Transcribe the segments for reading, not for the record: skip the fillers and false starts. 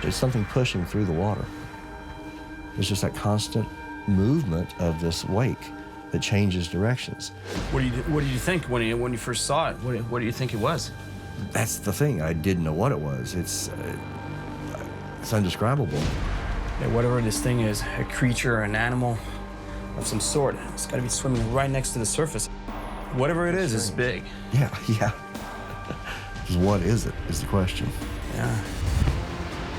It's something pushing through the water. It's just that constant movement of this wake that changes directions. What did you think when you first saw it? What do you think it was? That's the thing. I didn't know what it was. It's indescribable. Yeah, whatever this thing is, a creature, an animal of some sort, it's got to be swimming right next to the surface. Whatever it is big. Yeah. Just what is it, is the question. Yeah.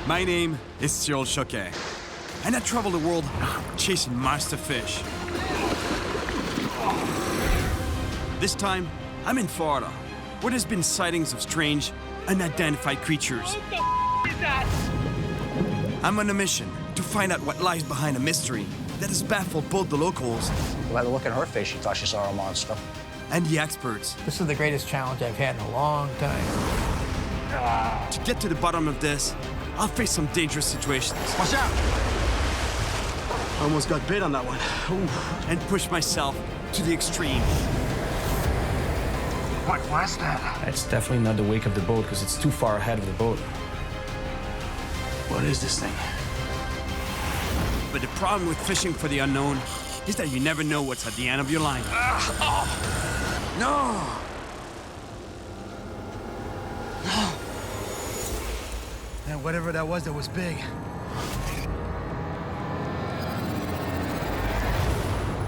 My name is Cyril Chauquet, and I travel the world chasing monster fish. This time, I'm in Florida, where there's been sightings of strange, unidentified creatures. What the is that? I'm on a mission to find out what lies behind a mystery that has baffled both the locals By the look in her face, she thought she saw a monster. and the experts. This is the greatest challenge I've had in a long time. To get to the bottom of this, I'll face some dangerous situations. Watch out! Almost got bit on that one. Ooh. And push myself to the extreme. What was that? It's definitely not the wake of the boat because it's too far ahead of the boat. What is this thing? But the problem with fishing for the unknown is that you never know what's at the end of your line. No! And whatever that was big.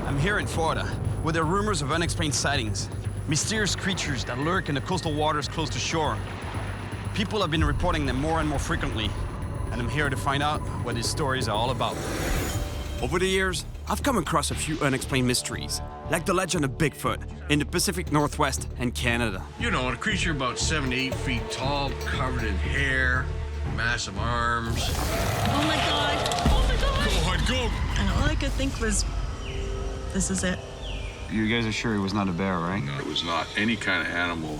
I'm here in Florida, where there are rumors of unexplained sightings, mysterious creatures that lurk in the coastal waters close to shore. People have been reporting them more and more frequently, and I'm here to find out what these stories are all about. Over the years, I've come across a few unexplained mysteries, like the legend of Bigfoot in the Pacific Northwest and Canada. You know, a creature about 7 to 8 feet tall, covered in hair, massive arms. Oh my God. Oh my God. Go on, go! And all I could think was, this is it. You guys are sure it was not a bear, right? No, it was not any kind of animal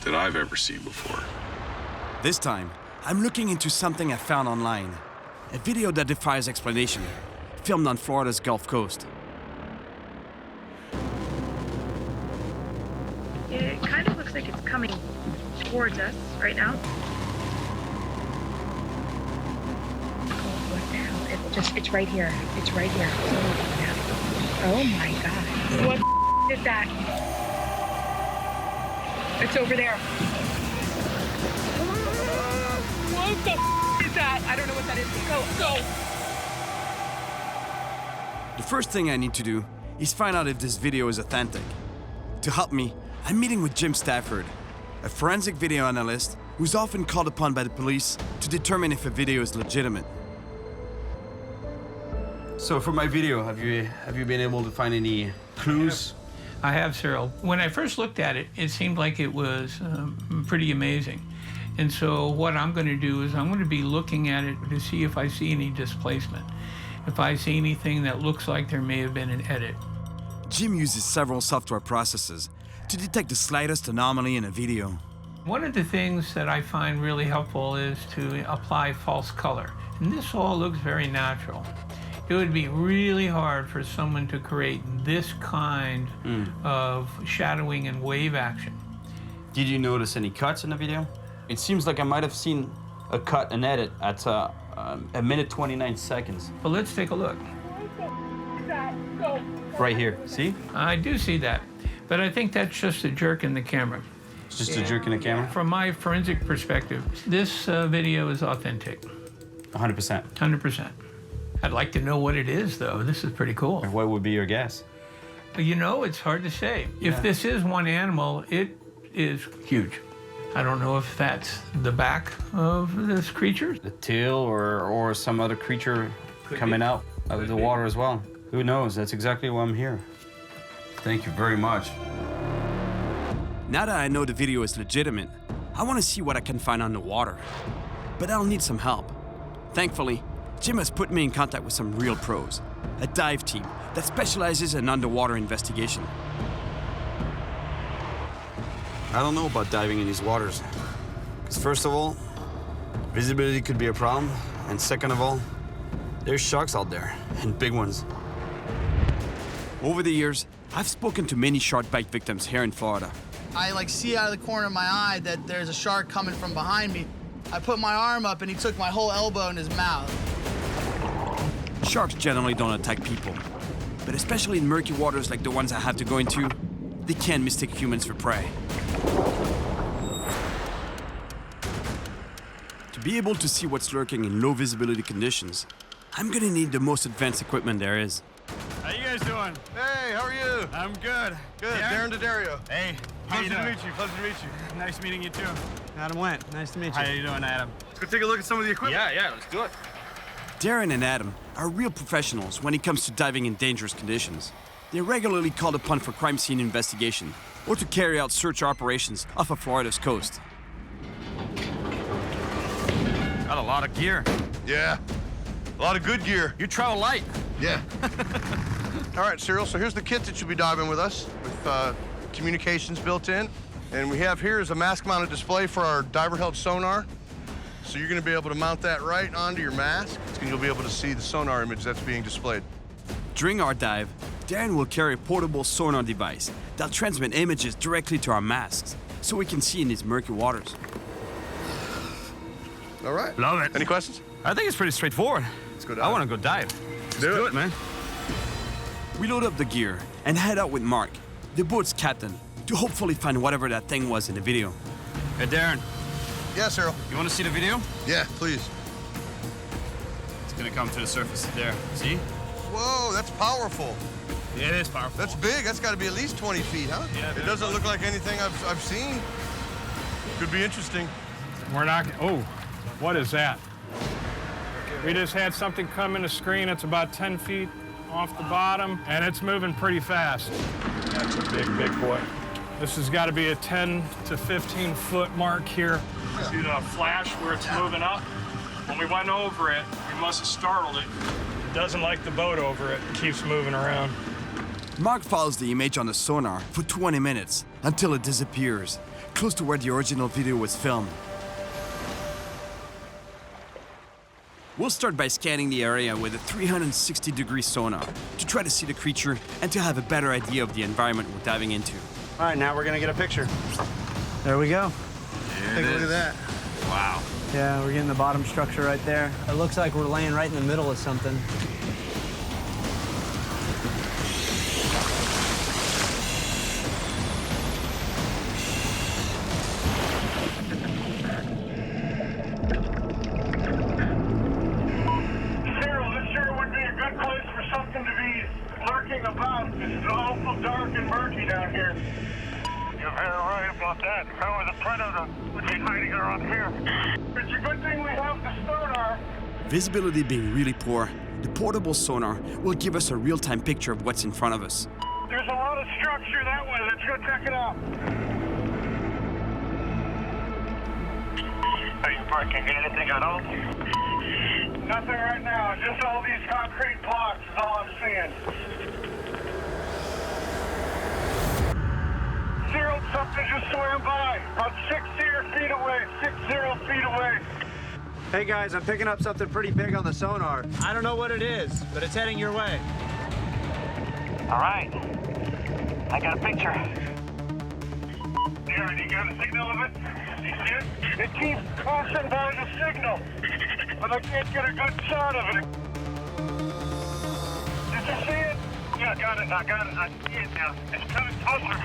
that I've ever seen before. This time, I'm looking into something I found online. A video that defies explanation, filmed on Florida's Gulf Coast. It kind of looks like it's coming towards us right now. Oh, what the hell? It's right here. It's right here. Oh my God. What the is that? It's over there. What the is that? I don't know what that is. Go. The first thing I need to do is find out if this video is authentic. To help me, I'm meeting with Jim Stafford, a forensic video analyst who's often called upon by the police to determine if a video is legitimate. So for my video, have you been able to find any clues? I have, Cyril. When I first looked at it, it seemed like it was pretty amazing. And so what I'm going to do is I'm going to be looking at it to see if I see any displacement. If I see anything that looks like there may have been an edit. Jim uses several software processes to detect the slightest anomaly in a video. One of the things that I find really helpful is to apply false color. And this all looks very natural. It would be really hard for someone to create this kind of shadowing and wave action. Did you notice any cuts in the video? It seems like I might have seen a cut and edit at a minute 29 seconds. But let's take a look. Right here, see? I do see that, but I think that's just a jerk in the camera. It's just a jerk in the camera? From my forensic perspective, this video is authentic. 100%. 100%. I'd like to know what it is, though. This is pretty cool. What would be your guess? You know, it's hard to say. Yeah. If this is one animal, it is huge. I don't know if that's the back of this creature. The tail or some other creature coming out of the water as well. Who knows? That's exactly why I'm here. Thank you very much. Now that I know the video is legitimate, I want to see what I can find underwater. But I'll need some help. Thankfully, Jim has put me in contact with some real pros, a dive team that specializes in underwater investigation. I don't know about diving in these waters. Because first of all, visibility could be a problem. And second of all, there's sharks out there, and big ones. Over the years, I've spoken to many shark bite victims here in Florida. I see out of the corner of my eye that there's a shark coming from behind me. I put my arm up and he took my whole elbow in his mouth. Sharks generally don't attack people, but especially in murky waters like the ones I have to go into, they can mistake humans for prey. To be able to see what's lurking in low visibility conditions, I'm gonna need the most advanced equipment there is. How you guys doing? Hey, how are you? I'm good. Good. Darren D'Addario. Hey, how you Pleasure to doing? meet you. Pleasure to meet you. Nice meeting you too. Adam Went, nice to meet you. How you doing, Adam? Let's go take a look at some of the equipment. Yeah, let's do it. Darren and Adam are real professionals when it comes to diving in dangerous conditions. They're regularly called upon for crime scene investigation or to carry out search operations off of Florida's coast. Got a lot of gear. Yeah. A lot of good gear. You travel light. Yeah. All right, Cyril, so here's the kit that you'll be diving with us with communications built in. And we have here is a mask-mounted display for our diver-held sonar. So you're going to be able to mount that right onto your mask, and you'll be able to see the sonar image that's being displayed. During our dive, Darren will carry a portable sonar device that'll transmit images directly to our masks so we can see in these murky waters. All right. Love it. Any questions? I think it's pretty straightforward. Let's go dive. I want to go dive. Let's do it, man. We load up the gear and head out with Mark, the boat's captain, to hopefully find whatever that thing was in the video. Hey, Darren. Yeah, Cyril. You want to see the video? Yeah, please. It's gonna come to the surface there. See? Whoa, that's powerful. Yeah, it is powerful. That's big. That's got to be at least 20 feet, huh? Yeah, it doesn't look like anything I've seen. Could be interesting. We're not. Oh, what is that? We just had something come in the screen. It's about 10 feet off the bottom, and it's moving pretty fast. That's a big boy. This has got to be a 10 to 15 foot mark here. See the flash where it's moving up? When we went over it, we must have startled it. It doesn't like the boat over it. It keeps moving around. Mark follows the image on the sonar for 20 minutes until it disappears, close to where the original video was filmed. We'll start by scanning the area with a 360-degree sonar to try to see the creature and to have a better idea of the environment we're diving into. All right, now we're gonna get a picture. There we go. Take a look at that. Wow. Yeah, we're getting the bottom structure right there. It looks like we're laying right in the middle of something. Cyril, this sure would be a good place for something to be lurking about. It's awful dark and murky down here. You're very right about that. How the predator would be hiding around here. It's a good thing we have the sonar. Visibility being really poor, the portable sonar will give us a real-time picture of what's in front of us. There's a lot of structure that way. Let's go check it out. Are you marking anything at all? Nothing right now. Just all these concrete blocks is all I'm seeing. Cyril, something just swam by. About 60 feet away. 60 feet away. Hey guys, I'm picking up something pretty big on the sonar. I don't know what it is, but it's heading your way. All right. I got a picture. Darren, you got a signal of it? You see it? It keeps crossing by the signal, but I can't get a good shot of it. Did you see it? Yeah, I got it. I see it now. It's coming closer.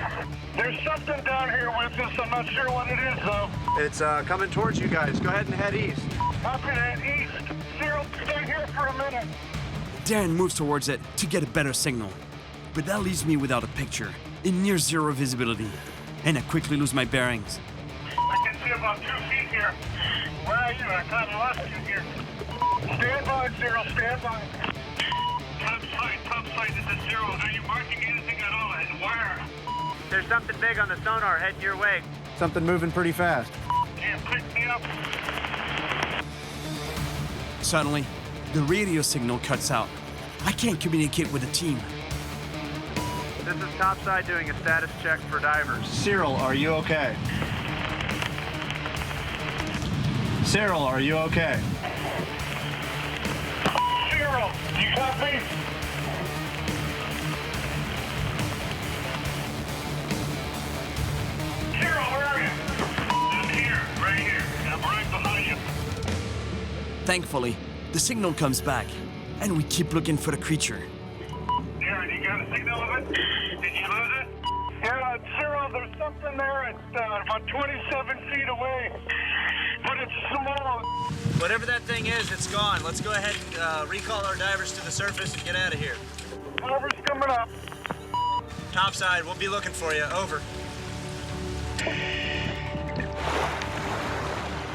There's something down here with us. I'm not sure what it is, though. It's coming towards you guys. Go ahead and head east. Copy that east. Cyril, stay here for a minute. Darren moves towards it to get a better signal, but that leaves me without a picture, in near zero visibility, and I quickly lose my bearings. I can see about 2 feet here. Where are you? I kind of lost you here. Stand by, Cyril. Stand by. Top sight. This is Cyril. Are you marking anything at all? And where? There's something big on the sonar heading your way. Something moving pretty fast. Can you pick me up? Suddenly, the radio signal cuts out. I can't communicate with the team. This is topside doing a status check for divers. Cyril, are you okay? Cyril, are you okay? Cyril, you copy? Cyril, where are you? I'm here, right here. I'm right behind you. Thankfully, the signal comes back, and we keep looking for the creature. Aaron, you got a signal of it? Did you lose it? Yeah, Cyril, there's something there. It's about 27 feet away, but it's small. Whatever that thing is, it's gone. Let's go ahead and recall our divers to the surface and get out of here. Over's coming up. Topside, we'll be looking for you. Over.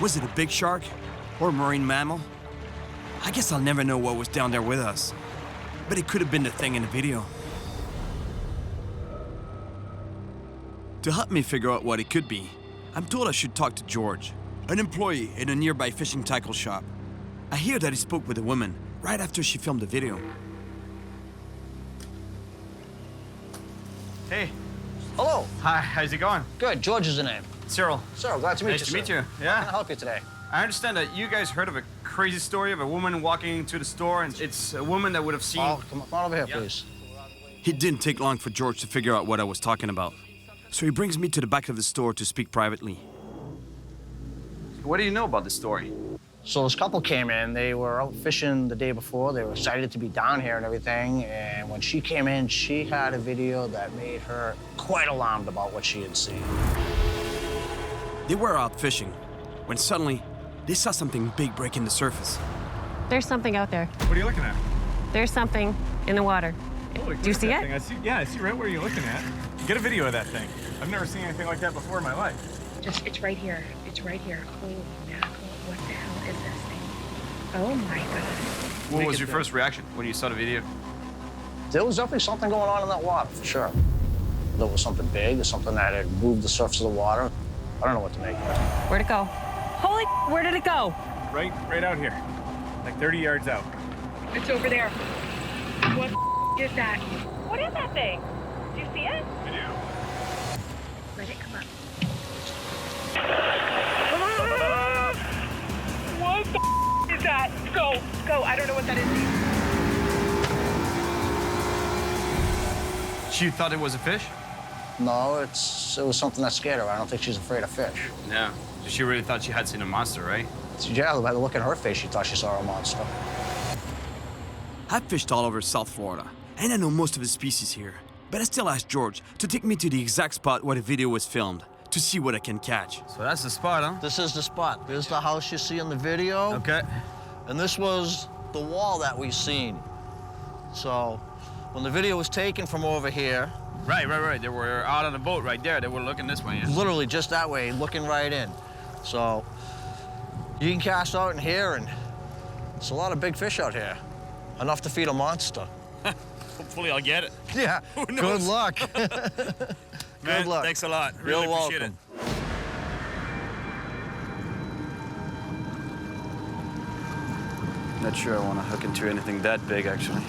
Was it a big shark or a marine mammal? I guess I'll never know what was down there with us, but it could have been the thing in the video. To help me figure out what it could be, I'm told I should talk to George, an employee in a nearby fishing tackle shop. I hear that he spoke with a woman right after she filmed the video. Hey. Hello. Hi, how's it going? Good. George is the name. Cyril. Cyril, glad to meet you, Nice to meet you. How Yeah. can I help you today? I understand that you guys heard of a crazy story of a woman walking into the store, and it's a woman that would have seen... Oh, come on over here, please. It didn't take long for George to figure out what I was talking about. So he brings me to the back of the store to speak privately. What do you know about this story? So this couple came in. They were out fishing the day before. They were excited to be down here and everything. And when she came in, she had a video that made her quite alarmed about what she had seen. They were out fishing when suddenly they saw something big breaking the surface. There's something out there. What are you looking at? There's something in the water. Holy Do you see it? thing. I see right where you're looking at. Get a video of that thing. I've never seen anything like that before in my life. It's right here. It's right here. Holy mackerel. What the hell is this thing? Oh my God. What was your first reaction when you saw the video? There was definitely something going on in that water, for sure. There was something big, something that had moved the surface of the water. I don't know what to make of it. Where'd it go? Holy, where did it go? Right out here. Like 30 yards out. It's over there. What is that? What is that thing? Do you see it? I do. Let it come up. What the is that? Go. Go. I don't know what that is. She thought it was a fish? No, it was something that scared her. I don't think she's afraid of fish. Yeah. She really thought she had seen a monster, right? Yeah, by the look in her face, she thought she saw a monster. I've fished all over South Florida, and I know most of the species here. But I still asked George to take me to the exact spot where the video was filmed to see what I can catch. So that's the spot, huh? This is the spot. There's the house you see in the video. Okay. And this was the wall that we seen. So when the video was taken from over here. Right. They were out on the boat right there. They were looking this way. Yeah. Literally just that way, looking right in. So you can cast out in here, and there's a lot of big fish out here. Enough to feed a monster. Hopefully I'll get it. Yeah, Who knows? good luck. Man, Good luck. thanks a lot. Really You're appreciate welcome. it. Not sure I want to hook into anything that big, actually.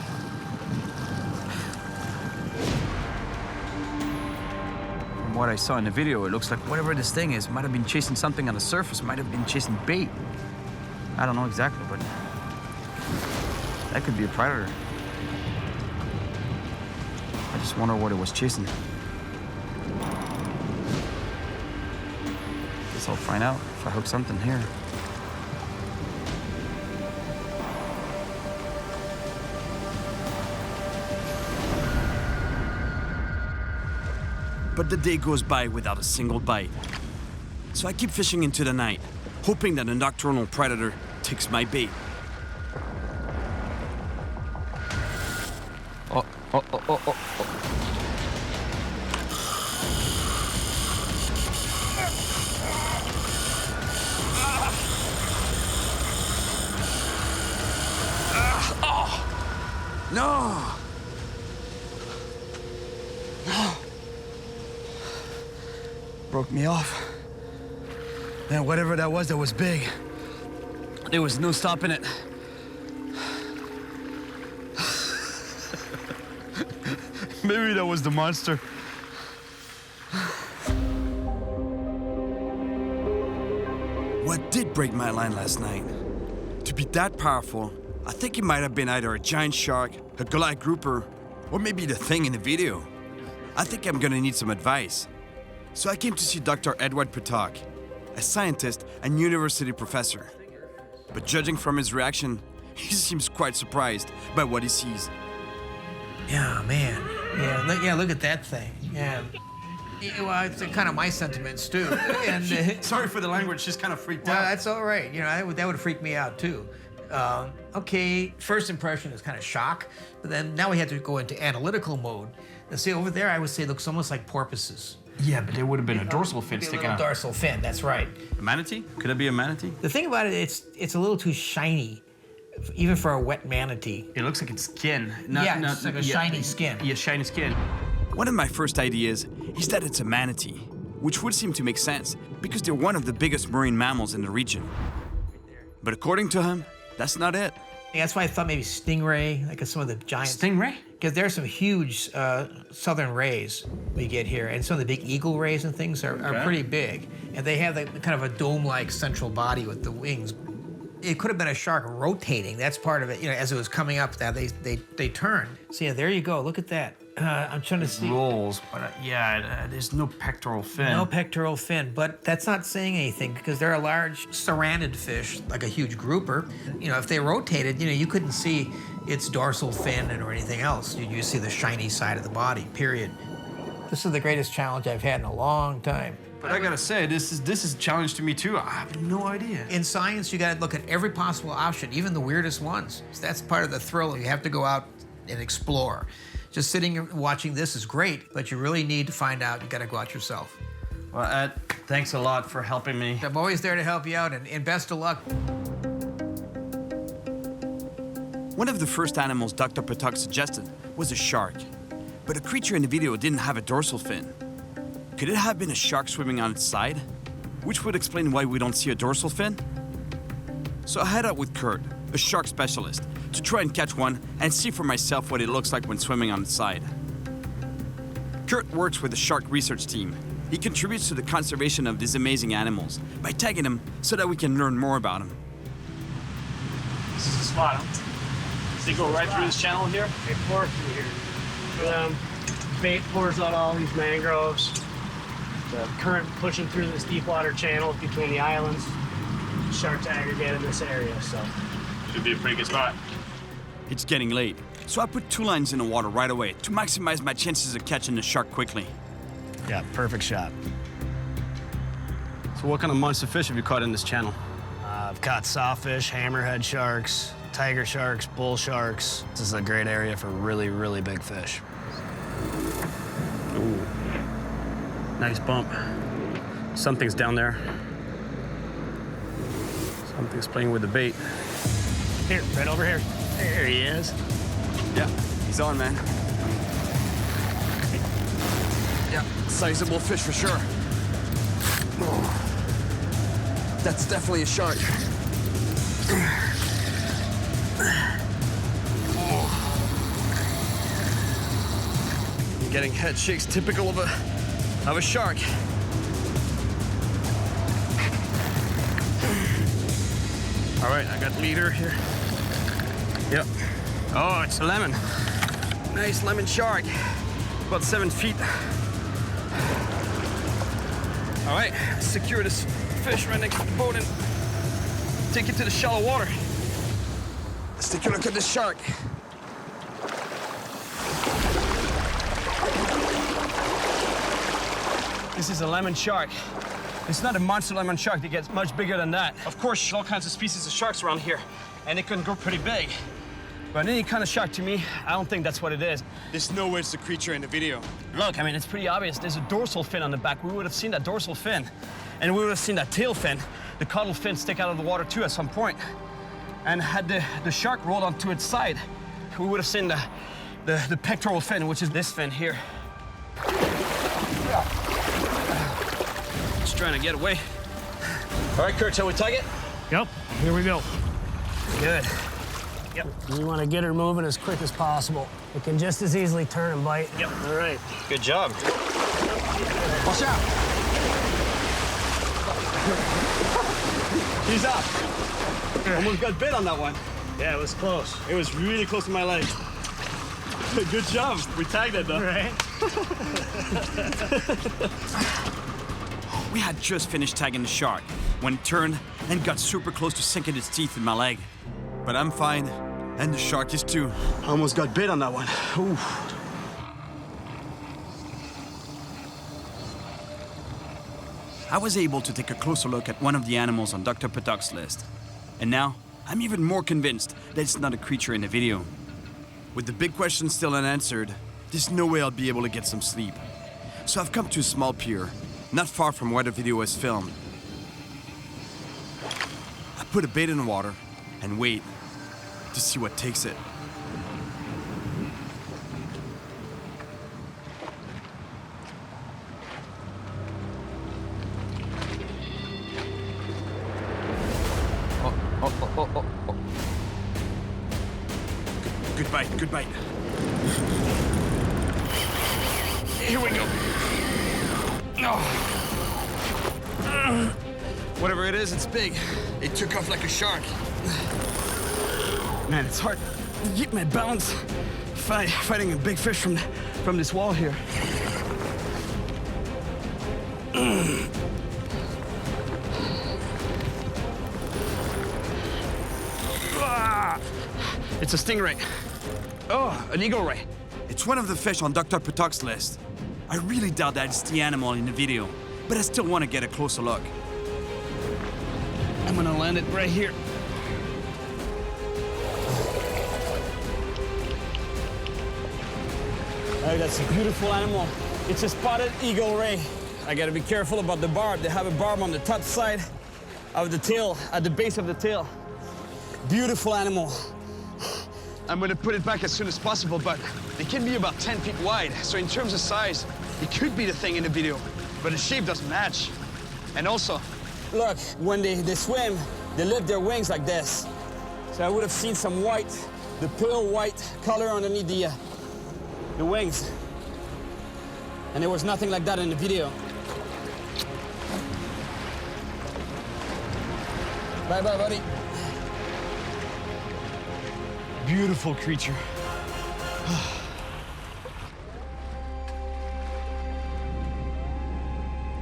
From what I saw in the video, it looks like whatever this thing is might have been chasing something on the surface, might have been chasing bait. I don't know exactly, but that could be a predator. I just wonder what it was chasing. Guess I'll find out if I hook something here. But the day goes by without a single bite. So I keep fishing into the night, hoping that a nocturnal predator takes my bait. Oh. No! Broke me off. Man, whatever that was big. There was no stopping it. Maybe that was the monster. What did break my line last night? To be that powerful, I think it might have been either a giant shark, a Goliath grouper, or maybe the thing in the video. I think I'm gonna need some advice. So I came to see Dr. Edward Patak, a scientist and university professor. But judging from his reaction, he seems quite surprised by what he sees. Yeah, man. Yeah, look at that thing. Yeah. Well, it's kind of my sentiments too. And sorry for the language. She's kind of freaked well, out. That's all right. You know, that would freak me out too. Okay, first impression is kind of shock, but then now we have to go into analytical mode. And see, over there, I would say it looks almost like porpoises. Yeah, but there would have been a dorsal fin sticking out. Dorsal fin, that's right. A manatee? Could it be a manatee? The thing about it, it's a little too shiny, even for a wet manatee. It looks like it's skin. It's like a shiny skin. Yeah, shiny skin. One of my first ideas is that it's a manatee, which would seem to make sense because they're one of the biggest marine mammals in the region. But according to him, that's not it. Yeah, that's why I thought maybe stingray, like some of the giant... Stingray? Because there's some huge southern rays we get here, and some of the big eagle rays and things are pretty big. And they have kind of a dome-like central body with the wings. It could have been a shark rotating. That's part of it. You know, as it was coming up, they turned. So yeah, there you go. Look at that. I'm trying to see. Rolls, but there's no pectoral fin. No pectoral fin, but that's not saying anything because they're a large serrated fish, like a huge grouper. You know, if they rotated, you know, you couldn't see its dorsal fin or anything else. You just see the shiny side of the body, period. This is the greatest challenge I've had in a long time. But I gotta say, this is a challenge to me too. I have no idea. In science, you gotta look at every possible option, even the weirdest ones. So that's part of the thrill. You have to go out and explore. Just sitting and watching this is great, but you really need to find out. You gotta go out yourself. Well, Ed, thanks a lot for helping me. I'm always there to help you out, and best of luck. One of the first animals Dr. Patak suggested was a shark. But a creature in the video didn't have a dorsal fin. Could it have been a shark swimming on its side? Which would explain why we don't see a dorsal fin? So I head out with Kurt, a shark specialist, to try and catch one and see for myself what it looks like when swimming on its side. Kurt works with the shark research team. He contributes to the conservation of these amazing animals by tagging them so that we can learn more about them. This is the spot. Does it go right through this channel here? It pours through here. Bait pours out all these mangroves. The current pushing through this deep water channel between the islands. Sharks aggregate in this area, so should be a pretty good spot. It's getting late, so I put 2 lines in the water right away to maximize my chances of catching the shark quickly. Yeah, perfect shot. So what kind of monster fish have you caught in this channel? I've caught sawfish, hammerhead sharks, tiger sharks, bull sharks. This is a great area for really, really big fish. Ooh. Nice bump. Something's down there. Something's playing with the bait. Here, right over here. There he is. Yeah, he's on, man. Yeah, sizable fish for sure. Oh, that's definitely a shark. I'm getting head shakes typical of a shark. All right, I got leader here. Yep. Oh, it's a lemon. Nice lemon shark. About 7 feet. All right, secure this fish right next to the boat and take it to the shallow water. Let's take a look at this shark. This is a lemon shark. It's not a monster lemon shark that gets much bigger than that. Of course, all kinds of species of sharks around here, and it can grow pretty big. But any kind of shark to me, I don't think that's what it is. There's no way it's the creature in the video. Look, I mean, it's pretty obvious. There's a dorsal fin on the back. We would have seen that dorsal fin, and we would have seen that tail fin, the caudal fin stick out of the water too at some point. And had the shark rolled onto its side, we would have seen the pectoral fin, which is this fin here. Just trying to get away. All right, Kurt, shall we tug it? Yep, here we go. Good. Yep. We want to get her moving as quick as possible. It can just as easily turn and bite. Yep. All right. Good job. Watch out. He's up. Almost got bit on that one. Yeah, it was close. It was really close to my leg. Good job. We tagged it, though. Right. We had just finished tagging the shark when it turned and got super close to sinking its teeth in my leg. But I'm fine, and the shark is too. I almost got bit on that one. Oof. I was able to take a closer look at one of the animals on Dr. Patok's list. And now, I'm even more convinced that it's not a creature in the video. With the big question still unanswered, there's no way I'll be able to get some sleep. So I've come to a small pier, not far from where the video was filmed. I put a bait in the water and wait to see what takes it. Oh. Good bite, good bite. Here we go. Whatever it is, it's big. It took off like a shark. Man, it's hard to keep my balance fighting a big fish from this wall here. It's a stingray. Oh, an eagle ray. It's one of the fish on Dr. Patok's list. I really doubt that it's the animal in the video, but I still want to get a closer look. I'm gonna land it right here. Hey, that's a beautiful animal. It's a spotted eagle ray. I gotta be careful about the barb. They have a barb on the top side of the tail, at the base of the tail. Beautiful animal. I'm gonna put it back as soon as possible, but it can be about 10 feet wide. So in terms of size, it could be the thing in the video, but the shape doesn't match. And also, look, when they swim, they lift their wings like this. So I would have seen some white, the pale white color underneath the wings. And there was nothing like that in the video. Bye-bye, buddy. Beautiful creature.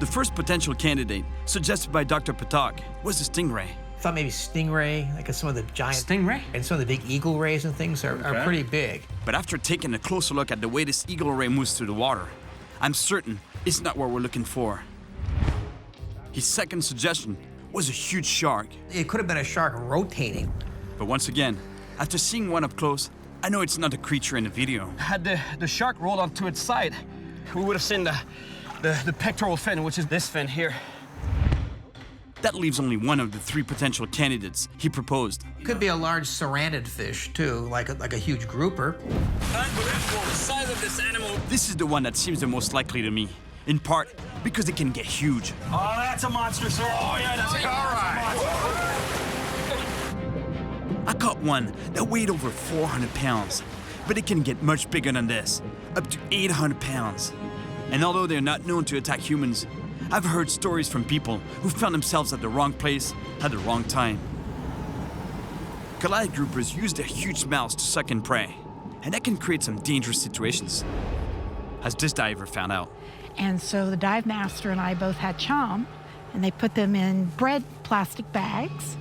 The first potential candidate suggested by Dr. Patok was the stingray. I thought maybe stingray, like some of the giant... Stingray? And some of the big eagle rays and things are pretty big. But after taking a closer look at the way this eagle ray moves through the water, I'm certain it's not what we're looking for. His second suggestion was a huge shark. It could have been a shark rotating. But once again, after seeing one up close, I know it's not a creature in the video. Had the shark rolled onto its side, we would have seen the pectoral fin, which is this fin here. That leaves only one of the three potential candidates he proposed. Could be a large cerantid fish, too, like a huge grouper. Unbelievable, the size of this animal. This is the one that seems the most likely to me, in part because it can get huge. Oh, that's a monster, sir. Oh, yeah, that's all right. I caught one that weighed over 400 pounds, but it can get much bigger than this, up to 800 pounds. And although they're not known to attack humans, I've heard stories from people who found themselves at the wrong place at the wrong time. Goliath groupers use their huge mouths to suck in prey, and that can create some dangerous situations, as this diver found out. And so the dive master and I both had chum, and they put them in bread plastic bags,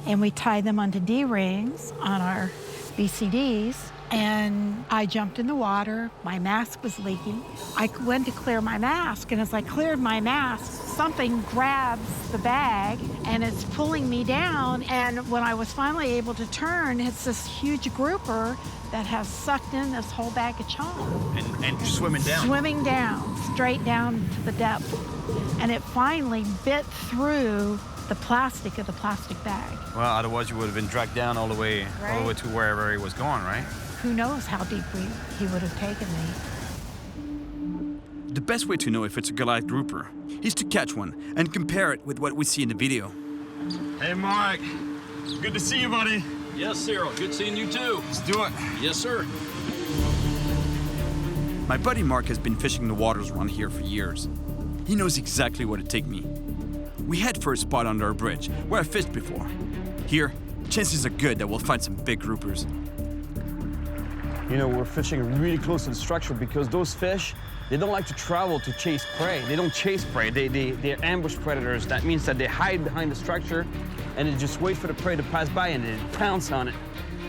and we tied them onto D-rings on our BCDs, and I jumped in the water. My mask was leaking. I went to clear my mask, and as I cleared my mask, something grabs the bag, and it's pulling me down, and when I was finally able to turn, it's this huge grouper that has sucked in this whole bag of chum. And swimming down. Swimming down, straight down to the depth. And it finally bit through the plastic of the plastic bag. Well, otherwise you would have been dragged down all the way to wherever he was going, right? Who knows how deep he would have taken me. The best way to know if it's a Goliath grouper is to catch one and compare it with what we see in the video. Hey, Mark. Good to see you, buddy. Yes, Cyril. Good seeing you, too. Let's do it. Yes, sir. My buddy Mark has been fishing the waters around here for years. He knows exactly where to take me. We head for a spot under a bridge where I fished before. Here, chances are good that we'll find some big groupers. You know, we're fishing really close to the structure because those fish, they don't like to travel to chase prey. They don't chase prey. They're ambush predators. That means that they hide behind the structure and they just wait for the prey to pass by and they pounce on it.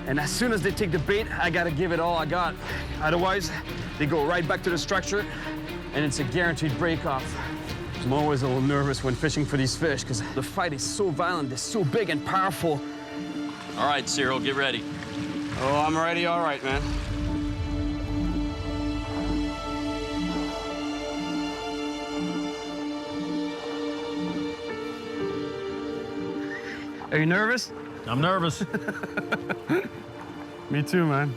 And as soon as they take the bait, I gotta give it all I got. Otherwise, they go right back to the structure, and it's a guaranteed break-off. I'm always a little nervous when fishing for these fish because the fight is so violent, they're so big and powerful. All right, Cyril, get ready. Oh, I'm ready, all right, man. Are you nervous? I'm nervous. Me too, man.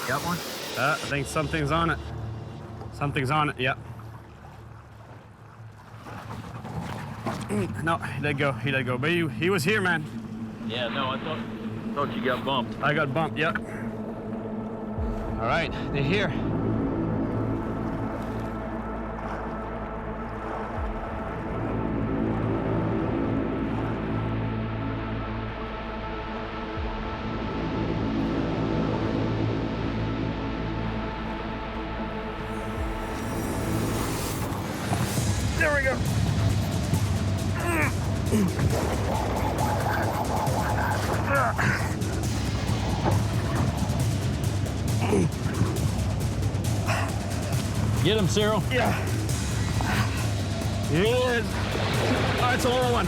Got one? I think something's on it. Something's on it, yeah. No, he let go, he let go. But he was here, man. Yeah, no, I thought you got bumped. I got bumped, yep. All right, they're here. There we go. Get him, Cyril. Yeah. Here he is. Oh, it's a little one.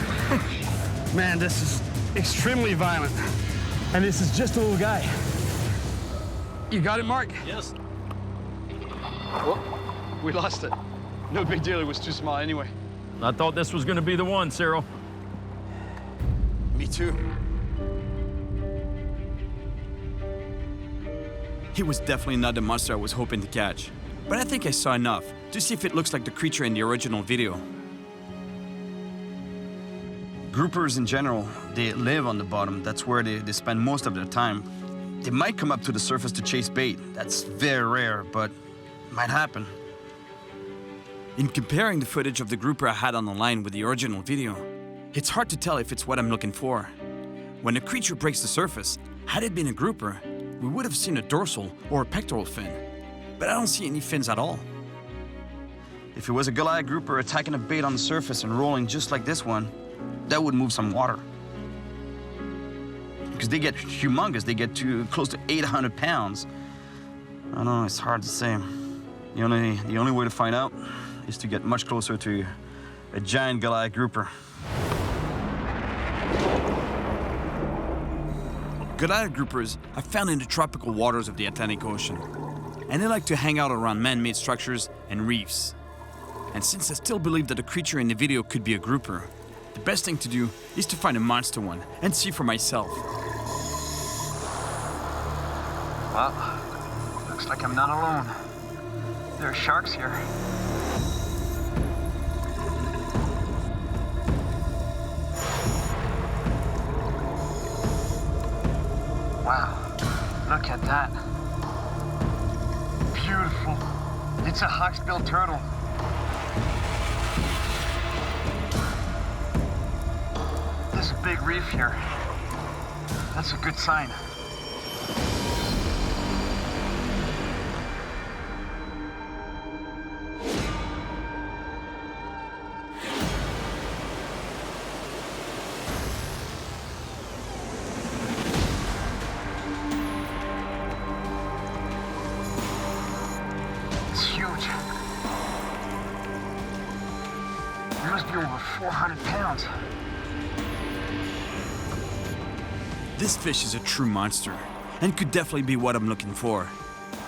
Man, this is extremely violent. And this is just a little guy. You got it, Mark? Yes. Oh, we lost it. No big deal, it was too small anyway. I thought this was gonna be the one, Cyril. Me too. He was definitely not the monster I was hoping to catch. But I think I saw enough to see if it looks like the creature in the original video. Groupers in general, they live on the bottom. That's where they spend most of their time. They might come up to the surface to chase bait. That's very rare, but it might happen. In comparing the footage of the grouper I had on the line with the original video, it's hard to tell if it's what I'm looking for. When a creature breaks the surface, had it been a grouper, we would have seen a dorsal or a pectoral fin. But I don't see any fins at all. If it was a Goliath grouper attacking a bait on the surface and rolling just like this one, that would move some water. Because they get humongous, they get to close to 800 pounds. I don't know, it's hard to say. The only way to find out is to get much closer to a giant Goliath grouper. Goliath groupers are found in the tropical waters of the Atlantic Ocean, and they like to hang out around man-made structures and reefs. And since I still believe that the creature in the video could be a grouper, the best thing to do is to find a monster one and see for myself. Well, looks like I'm not alone. There are sharks here. Wow, look at that. Beautiful. It's a hawksbill turtle. There's a big reef here. That's a good sign. It's huge. It must be over 400 pounds. This fish is a true monster, and could definitely be what I'm looking for.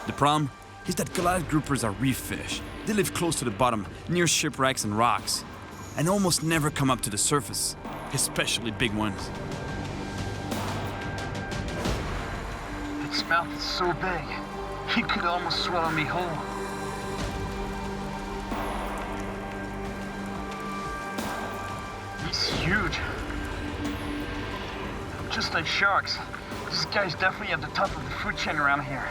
The problem is that Goliath groupers are reef fish. They live close to the bottom, near shipwrecks and rocks, and almost never come up to the surface, especially big ones. Its mouth is so big, he could almost swallow me whole. He's huge. Just like sharks, this guy's definitely at the top of the food chain around here.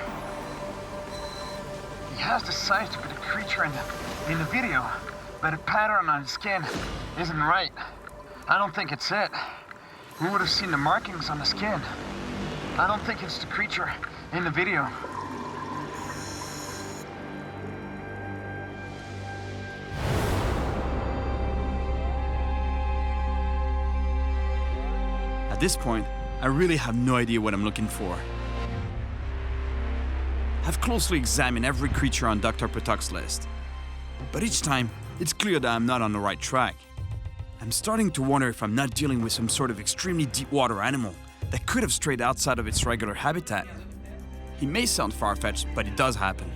He has the size to be the creature in the video, but the pattern on his skin isn't right. I don't think it's it. We would have seen the markings on the skin. I don't think it's the creature in the video. At this point, I really have no idea what I'm looking for. I've closely examined every creature on Dr. Petuk's list, but each time, it's clear that I'm not on the right track. I'm starting to wonder if I'm not dealing with some sort of extremely deep water animal that could have strayed outside of its regular habitat. It may sound far-fetched, but it does happen.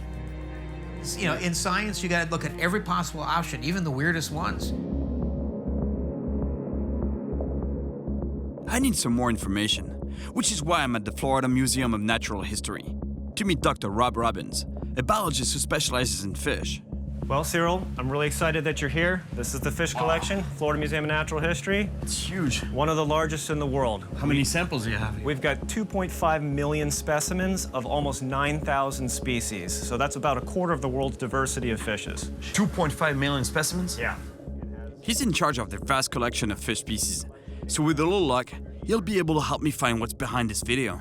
You know, in science, you got to look at every possible option, even the weirdest ones. I need some more information, which is why I'm at the Florida Museum of Natural History to meet Dr. Rob Robbins, a biologist who specializes in fish. Well, Cyril, I'm really excited that you're here. This is the fish collection, Florida Museum of Natural History. It's huge. One of the largest in the world. How many samples do you have? We've got 2.5 million specimens of almost 9,000 species. So that's about a quarter of the world's diversity of fishes. 2.5 million specimens? Yeah. He's in charge of the vast collection of fish species. So with a little luck, he'll be able to help me find what's behind this video.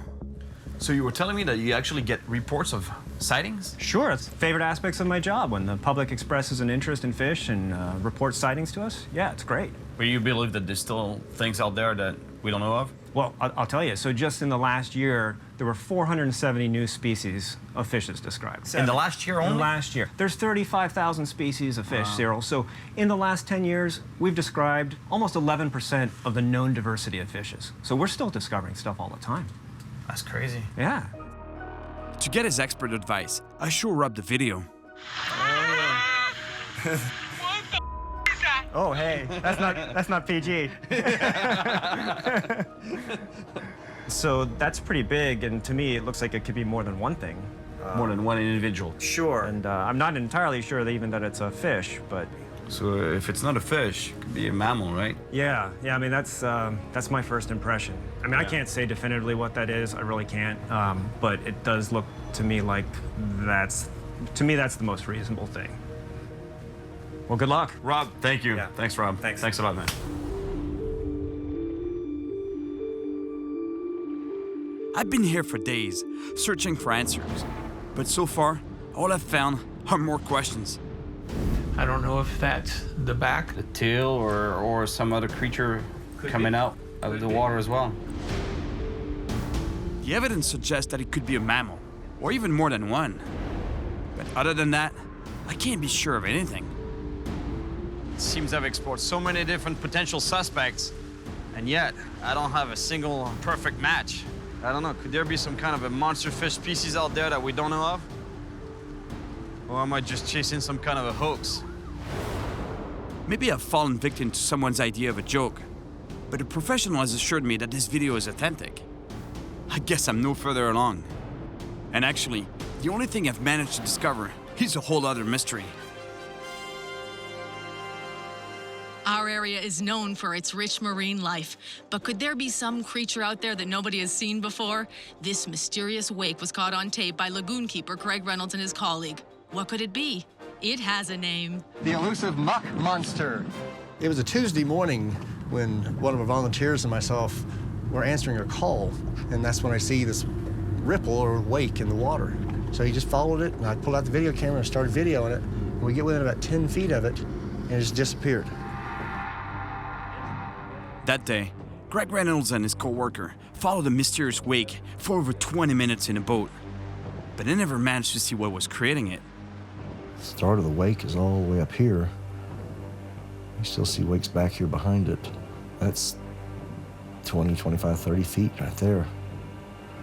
So you were telling me that you actually get reports of sightings? Sure, it's favorite aspects of my job. When the public expresses an interest in fish and reports sightings to us, yeah, it's great. But you believe that there's still things out there that we don't know of? Well, I'll tell you. So just in the last year, there were 470 new species of fishes described. In the last year only? In the last year. There's 35,000 species of fish, Cyril. So in the last 10 years, we've described almost 11% of the known diversity of fishes. So we're still discovering stuff all the time. That's crazy. Yeah. To get his expert advice, I show Rob the video. Oh, hey, that's not PG. So that's pretty big, and to me, it looks like it could be more than one thing. More than one individual. Sure. And I'm not entirely sure that even that it's a fish, but. So if it's not a fish, it could be a mammal, right? Yeah. I mean, that's my first impression. I mean, I can't say definitively what that is. I really can't. But it does look to me like that's the most reasonable thing. Well, good luck. Rob, thank you. Yeah. Thanks, Rob. Thanks. Thanks a lot, man. I've been here for days, searching for answers. But so far, all I've found are more questions. I don't know if that's the back. The tail or some other creature coming out of the water as well. The evidence suggests that it could be a mammal, or even more than one. But other than that, I can't be sure of anything. It seems I've explored so many different potential suspects, and yet I don't have a single perfect match. I don't know, could there be some kind of a monster fish species out there that we don't know of? Or am I just chasing some kind of a hoax? Maybe I've fallen victim to someone's idea of a joke, but a professional has assured me that this video is authentic. I guess I'm no further along. And actually, the only thing I've managed to discover is a whole other mystery. Our area is known for its rich marine life, but could there be some creature out there that nobody has seen before? This mysterious wake was caught on tape by lagoon keeper Craig Reynolds and his colleague. What could it be? It has a name. The elusive Muck monster. It was a Tuesday morning when one of our volunteers and myself were answering a call, and that's when I see this ripple or wake in the water. So he just followed it, and I pulled out the video camera and started videoing it. And we get within about 10 feet of it, and it just disappeared. That day, Greg Reynolds and his co-worker followed the mysterious wake for over 20 minutes in a boat, but they never managed to see what was creating it. The start of the wake is all the way up here. You still see wakes back here behind it. That's 20, 25, 30 feet right there.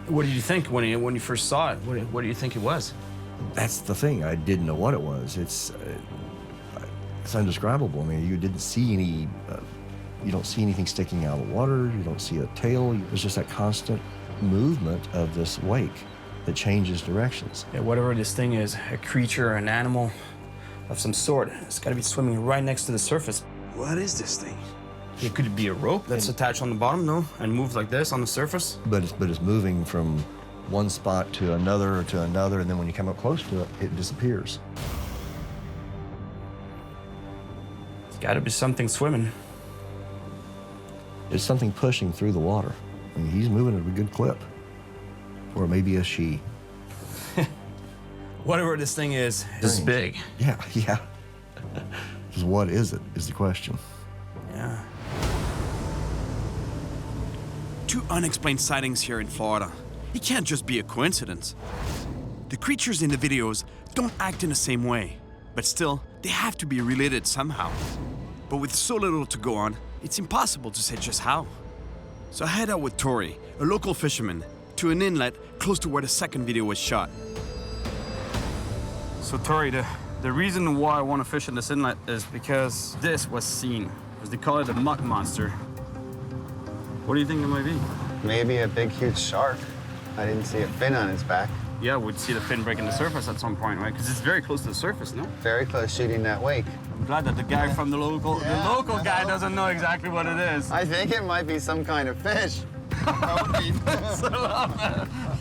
What did you think when you first saw it? What do you think it was? That's the thing. I didn't know what it was. It's indescribable. I mean, you didn't see any. You don't see anything sticking out of the water. You don't see a tail. There's just that constant movement of this wake that changes directions. Yeah, whatever this thing is, a creature, an animal of some sort, it's got to be swimming right next to the surface. What is this thing? It could be a rope that's attached on the bottom, no? And moves like this on the surface? But it's moving from one spot to another, and then when you come up close to it, it disappears. It's got to be something swimming. It's something pushing through the water. I mean, he's moving at a good clip. Or maybe a she. Whatever this thing is, it's big. Yeah. Just what is it, is the question. Yeah. two unexplained sightings here in Florida. It can't just be a coincidence. The creatures in the videos don't act in the same way, but still, they have to be related somehow. But with so little to go on, it's impossible to say just how. So I head out with Tori, a local fisherman, to an inlet close to where the second video was shot. So Tori, the reason why I want to fish in this inlet is because this was seen, as they call it a muck monster. What do you think it might be? Maybe a big, huge shark. I didn't see a fin on its back. Yeah, we'd see the fin breaking the surface at some point, right? Because it's very close to the surface, no? Very close, shooting that wake. I'm glad that the guy from the local guy doesn't know exactly what it is. I think it might be some kind of fish.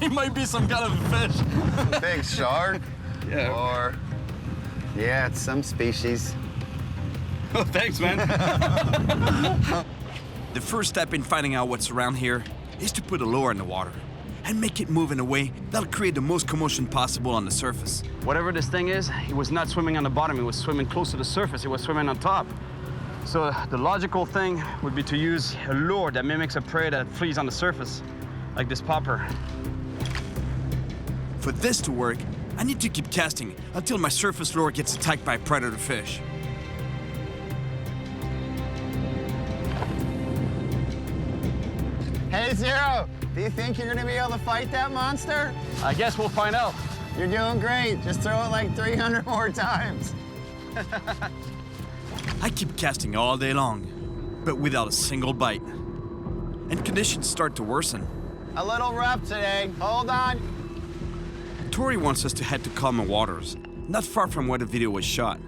It might be some kind of a fish. Big shark. Yeah. Or, yeah, it's some species. Oh, thanks, man. The first step in finding out what's around here is to put a lure in the water and make it move in a way that'll create the most commotion possible on the surface. Whatever this thing is, it was not swimming on the bottom, it was swimming close to the surface, it was swimming on top. So the logical thing would be to use a lure that mimics a prey that flees on the surface, like this popper. For this to work, I need to keep casting until my surface lure gets attacked by a predator fish. Hey, Zero, do you think you're gonna be able to fight that monster? I guess we'll find out. You're doing great. Just throw it like 300 more times. I keep casting all day long, but without a single bite. And conditions start to worsen. A little rough today. Hold on. Tori wants us to head to calmer waters, not far from where the video was shot.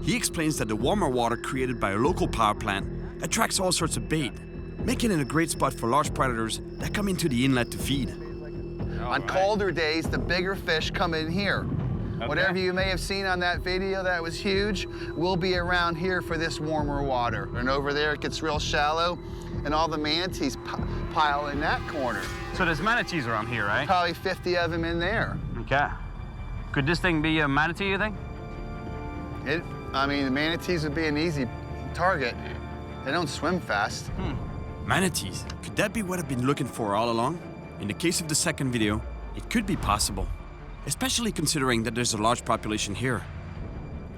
He explains that the warmer water created by a local power plant attracts all sorts of bait, making it a great spot for large predators that come into the inlet to feed. On colder days, the bigger fish come in here. Okay. Whatever you may have seen on that video that was huge will be around here for this warmer water. And over there it gets real shallow, and all the manatees pile in that corner. So there's manatees around here, right? Probably 50 of them in there. Okay. Could this thing be a manatee, you think? I mean, the manatees would be an easy target. They don't swim fast. Manatees? Could that be what I've been looking for all along? In the case of the second video, it could be possible, especially considering that there's a large population here.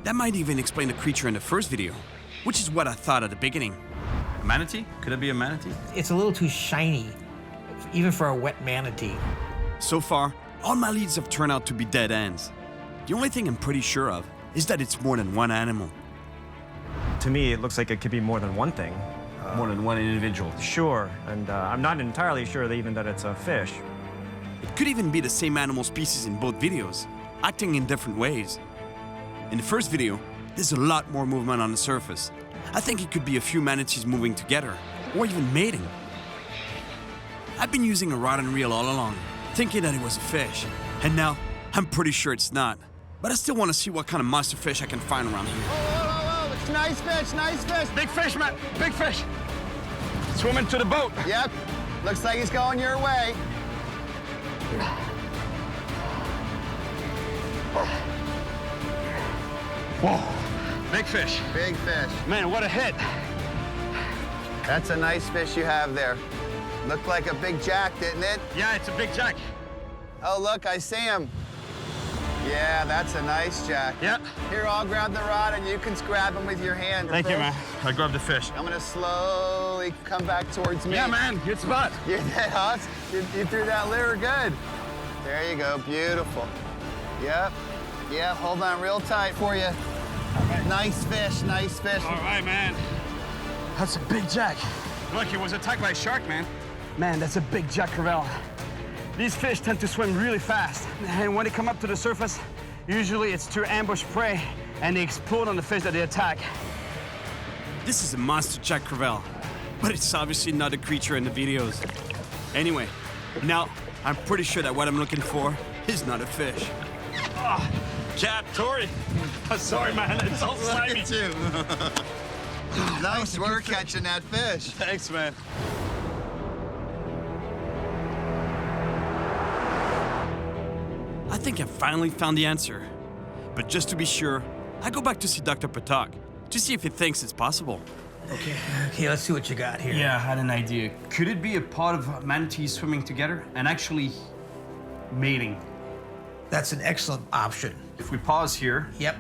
That might even explain the creature in the first video, which is what I thought at the beginning. A manatee? Could it be a manatee? It's a little too shiny, even for a wet manatee. So far, all my leads have turned out to be dead ends. The only thing I'm pretty sure of is that it's more than one animal. To me, it looks like it could be more than one thing. More than one individual. Sure, and I'm not entirely sure that it's a fish. It could even be the same animal species in both videos, acting in different ways. In the first video, there's a lot more movement on the surface. I think it could be a few manatees moving together, or even mating. I've been using a rod and reel all along, thinking that it was a fish, and now I'm pretty sure it's not. But I still want to see what kind of monster fish I can find around here. Whoa, it's nice fish, nice fish. Big fish, man, big fish. Swimming to the boat. Yep, looks like he's going your way. Whoa, big fish. Big fish. Man, what a hit. That's a nice fish you have there. Looked like a big jack, didn't it? Yeah, it's a big jack. Oh, look, I see him. Yeah, that's a nice jack. Yeah. Here, I'll grab the rod and you can grab him with your hand. Thank you, man. I grabbed the fish. I'm gonna slowly come back towards me. Yeah, man, good spot. You did, huh? You threw that lure good. There you go, beautiful. Yep, hold on real tight for you. Nice fish, nice fish. All right, man. That's a big jack. Look, he was attacked by a shark, man. Man, that's a big jack crevalle. These fish tend to swim really fast, and when they come up to the surface, usually it's to ambush prey, and they explode on the fish that they attack. This is a monster jack crevalle, but it's obviously not a creature in the videos. Anyway, now I'm pretty sure that what I'm looking for is not a fish. Oh, Cat, Tori. Sorry, man, it's all slimy. Look at you. Nice work catching that fish. Thanks, man. I think I finally found the answer. But just to be sure, I go back to see Dr. Patak to see if he thinks it's possible. Okay, let's see what you got here. Yeah, I had an idea. Could it be a pod of manatees swimming together and actually mating? That's an excellent option. If we pause here. Yep.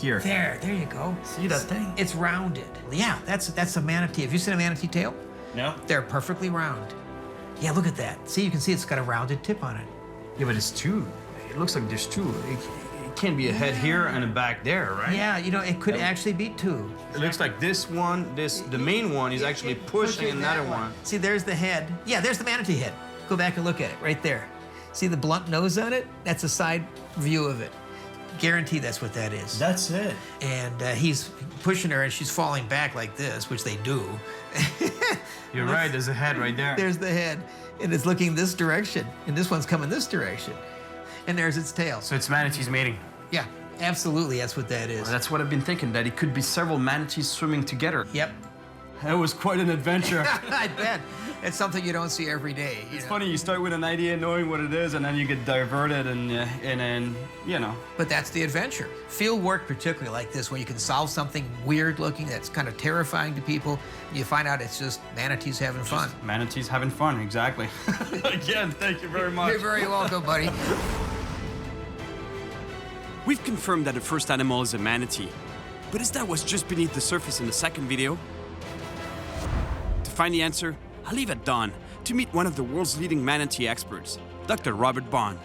Here. There you go. See that thing? It's rounded. Yeah, that's a manatee. Have you seen a manatee tail? No. They're perfectly round. Yeah, look at that. See, you can see it's got a rounded tip on it. Yeah, but it's two. It looks like there's two. It can't be a head here and a back there, right? Yeah, you know, it could actually be two. It looks like this one, the main one is actually pushing another one. See, there's the head. Yeah, there's the manatee head. Go back and look at it right there. See the blunt nose on it? That's a side view of it. Guarantee that's what that is. That's it. And he's pushing her and she's falling back like this, which they do. You're right, there's a head right there. There's the head. And it's looking this direction. And this one's coming this direction. And there's its tail. So it's manatees mating. Yeah, absolutely, that's what that is. Well, that's what I've been thinking, that it could be several manatees swimming together. Yep. That was quite an adventure. I bet. It's something you don't see every day. It's funny, you start with an idea, knowing what it is, and then you get diverted, and then, you know. But that's the adventure. Field work, particularly like this, where you can solve something weird looking that's kind of terrifying to people. You find out it's just manatees having fun. Manatees having fun, exactly. Again, thank you very much. You're very welcome, buddy. We've confirmed that the first animal is a manatee, but is that what's just beneath the surface in the second video? To find the answer, I'll leave at dawn to meet one of the world's leading manatee experts, Dr. Robert Bond.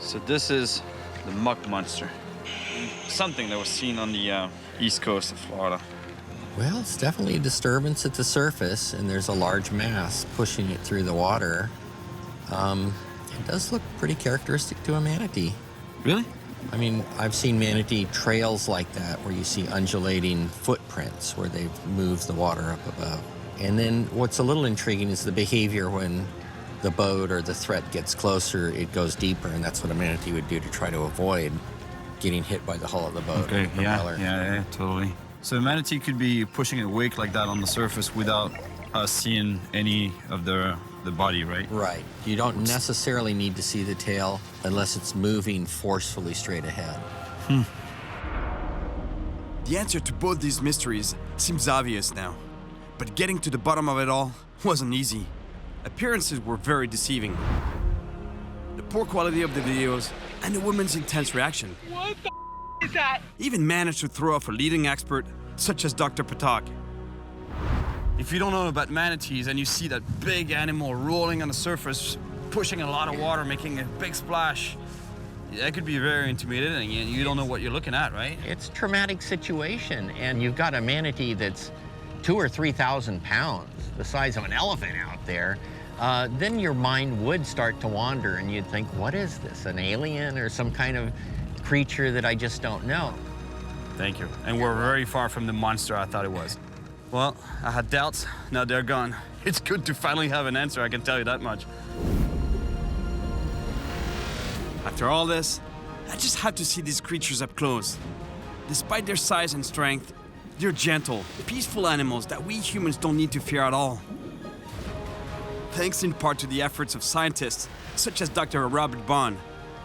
So this is the Muck monster, something that was seen on the east coast of Florida. Well, it's definitely a disturbance at the surface, and there's a large mass pushing it through the water. It does look pretty characteristic to a manatee. Really? I mean, I've seen manatee trails like that where you see undulating footprints where they've moved the water up above. And then what's a little intriguing is the behavior when the boat or the threat gets closer, it goes deeper, and that's what a manatee would do to try to avoid getting hit by the hull of the boat. Okay, or the propeller. yeah, totally. So a manatee could be pushing a wake like that on the surface without us seeing any of the body, right? Right. You don't necessarily need to see the tail unless it's moving forcefully straight ahead. The answer to both these mysteries seems obvious now, but getting to the bottom of it all wasn't easy. Appearances were very deceiving. The poor quality of the videos and the woman's intense reaction What the is that? even managed to throw off a leading expert such as Dr. Patak. If you don't know about manatees and you see that big animal rolling on the surface, pushing a lot of water, making a big splash, that could be very intimidating, and you don't know what you're looking at, right? It's a traumatic situation, and you've got a manatee that's 2,000 or 3,000 pounds, the size of an elephant out there. Then your mind would start to wander, and you'd think, what is this, an alien or some kind of creature that I just don't know? Thank you. And we're very far from the monster I thought it was. Well, I had doubts, now they're gone. It's good to finally have an answer, I can tell you that much. After all this, I just had to see these creatures up close. Despite their size and strength, they're gentle, peaceful animals that we humans don't need to fear at all. Thanks in part to the efforts of scientists such as Dr. Robert Bond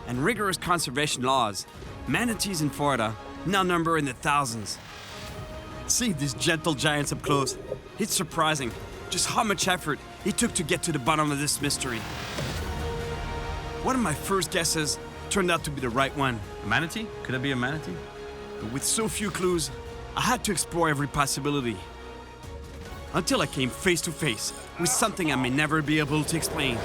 and rigorous conservation laws, manatees in Florida now number in the thousands. Seeing these gentle giants up close, it's surprising just how much effort it took to get to the bottom of this mystery. One of my first guesses turned out to be the right one. A manatee? Could it be a manatee? But with so few clues, I had to explore every possibility. Until I came face to face with something I may never be able to explain.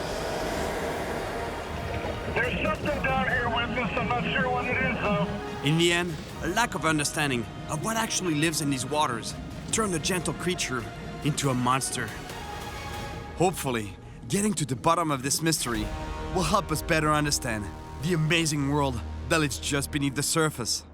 There's something down here with us. I'm not sure what it is, though. In the end, a lack of understanding of what actually lives in these waters turned a gentle creature into a monster. Hopefully, getting to the bottom of this mystery will help us better understand the amazing world that lies just beneath the surface.